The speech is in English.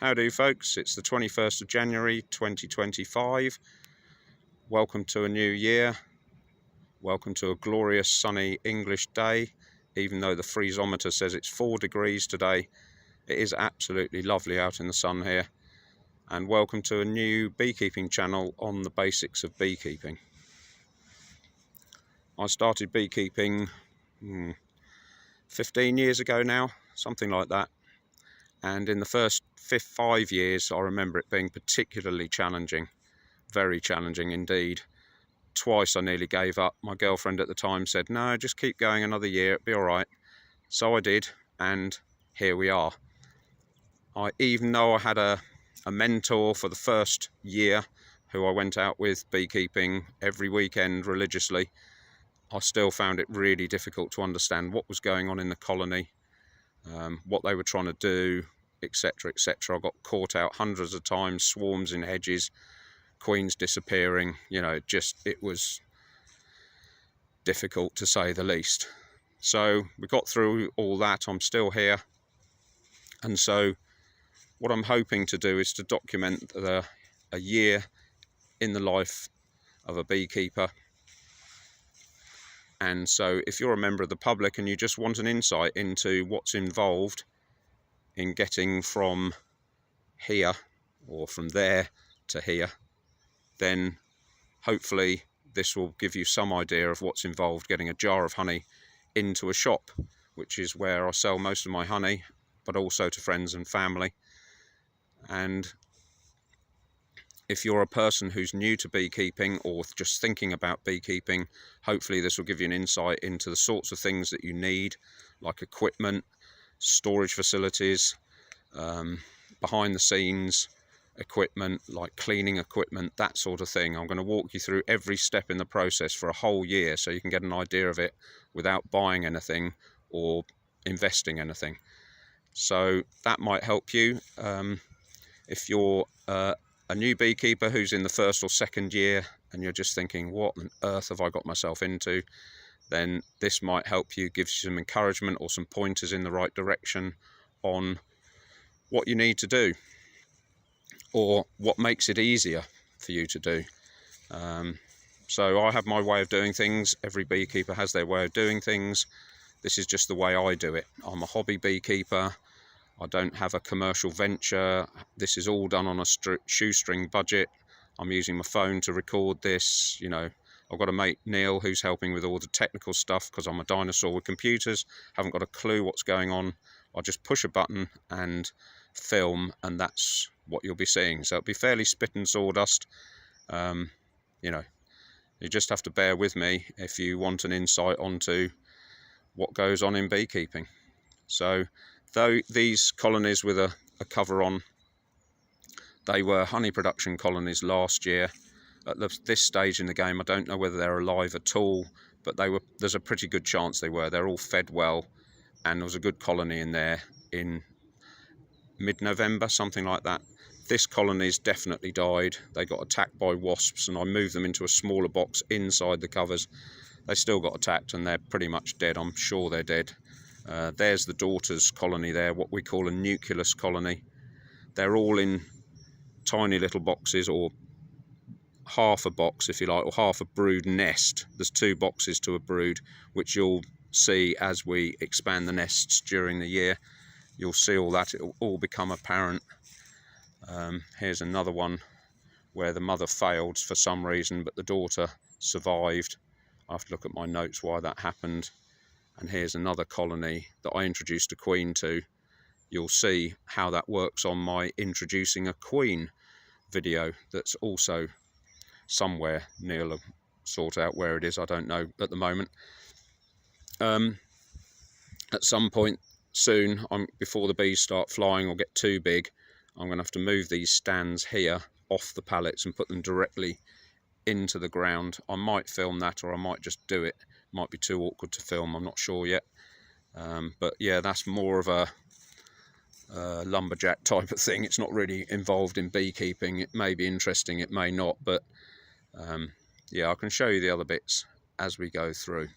Howdy folks, it's the 21st of January 2025. Welcome to a new year. Welcome to a glorious sunny English day. Even though the freezometer says it's 4 degrees today, it is absolutely lovely out in the sun here. And welcome to a new beekeeping channel on the basics of beekeeping. I started beekeeping 15 years ago now, something like that. And in the first 5 years, I remember it being particularly challenging, very challenging indeed. Twice I nearly gave up. My girlfriend at the time said, no, just keep going another year, it'll be all right. So I did, and here we are. Even though I had a mentor for the first year who I went out with beekeeping every weekend religiously, I still found it really difficult to understand what was going on in the colony. What they were trying to do, etc, etc. I got caught out hundreds of times, swarms in hedges, queens disappearing, you know, it was difficult to say the least. So we got through all that. I'm still here, and so what I'm hoping to do is to document a year in the life of a beekeeper. And so if you're a member of the public and you just want an insight into what's involved in getting from here or from there to here, then hopefully this will give you some idea of what's involved getting a jar of honey into a shop, which is where I sell most of my honey, but also to friends and family. And if you're a person who's new to beekeeping or just thinking about beekeeping, hopefully this will give you an insight into the sorts of things that you need, like equipment, storage facilities, behind the scenes equipment, like cleaning equipment, that sort of thing. I'm going to walk you through every step in the process for a whole year so you can get an idea of it without buying anything or investing anything. So that might help you. If you're a new beekeeper who's in the first or second year and you're just thinking, what on earth have I got myself into, then this might help you, give you some encouragement or some pointers in the right direction on what you need to do or what makes it easier for you to do. So I have my way of doing things. Every beekeeper has their way of doing things. This is just the way I do it. I'm a hobby beekeeper. I don't have a commercial venture. This is all done on a shoestring budget. I'm using my phone to record this. You know, I've got a mate, Neil, who's helping with all the technical stuff because I'm a dinosaur with computers. Haven't got a clue what's going on. I'll just push a button and film, and that's what you'll be seeing. So it'll be fairly spit and sawdust. You know, you just have to bear with me if you want an insight onto what goes on in beekeeping. So though these colonies with a cover on, they were honey production colonies last year. At this stage in the game, I don't know whether they're alive at all, but there's a pretty good chance they were. They're all fed well, and there was a good colony in there in mid-November, something like that. This colony's definitely died. They got attacked by wasps, and I moved them into a smaller box inside the covers. They still got attacked, and they're pretty much dead. I'm sure they're dead. There's the daughter's colony there, what we call a nucleus colony. They're all in tiny little boxes, or half a box if you like, or half a brood nest. There's 2 boxes to a brood, which you'll see as we expand the nests during the year. You'll see all that, it'll all become apparent. Here's another one where the mother failed for some reason, but the daughter survived. I have to look at my notes why that happened. And here's another colony that I introduced a queen to. You'll see how that works on my introducing a queen video that's also somewhere. Neil will sort out where it is, I don't know at the moment. At some point soon, before the bees start flying or get too big, I'm going to have to move these stands here off the pallets and put them directly into the ground. I might film that, or I might just do it. Might be too awkward to film, I'm not sure yet. But yeah, that's more of a lumberjack type of thing. It's not really involved in beekeeping. It may be interesting, it may not, but yeah, I can show you the other bits as we go through.